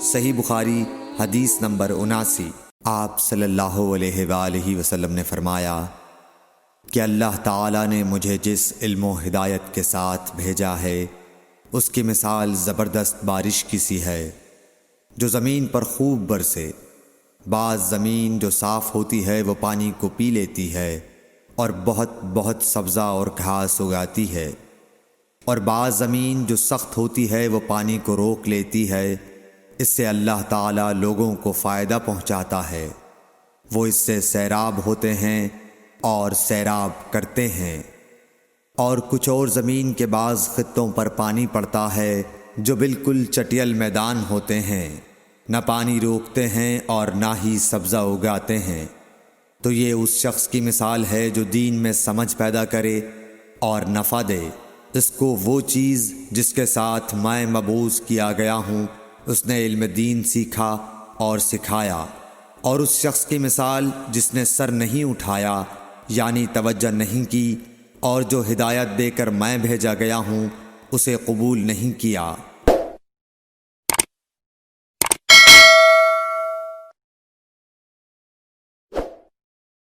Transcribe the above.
صحیح بخاری حدیث نمبر 79۔ آپ صلی اللہ علیہ وآلہ وسلم نے فرمایا کہ اللہ تعالیٰ نے مجھے جس علم و ہدایت کے ساتھ بھیجا ہے اس کی مثال زبردست بارش کی سی ہے جو زمین پر خوب برسے۔ بعض زمین جو صاف ہوتی ہے وہ پانی کو پی لیتی ہے اور بہت سبزہ اور گھاس اگاتی ہے، اور بعض زمین جو سخت ہوتی ہے وہ پانی کو روک لیتی ہے۔ اس سے اللہ تعالیٰ لوگوں کو فائدہ پہنچاتا ہے، وہ اس سے سیراب ہوتے ہیں اور سیراب کرتے ہیں۔ اور کچھ اور زمین کے بعض خطوں پر پانی پڑتا ہے جو بالکل چٹیل میدان ہوتے ہیں، نہ پانی روکتے ہیں اور نہ ہی سبزہ اگاتے ہیں۔ تو یہ اس شخص کی مثال ہے جو دین میں سمجھ پیدا کرے اور نفع دے اس کو وہ چیز جس کے ساتھ میں مبعوث کیا گیا ہوں، اس نے علم دین سیکھا اور سکھایا۔ اور اس شخص کی مثال جس نے سر نہیں اٹھایا یعنی توجہ نہیں کی، اور جو ہدایت دے کر میں بھیجا گیا ہوں اسے قبول نہیں کیا۔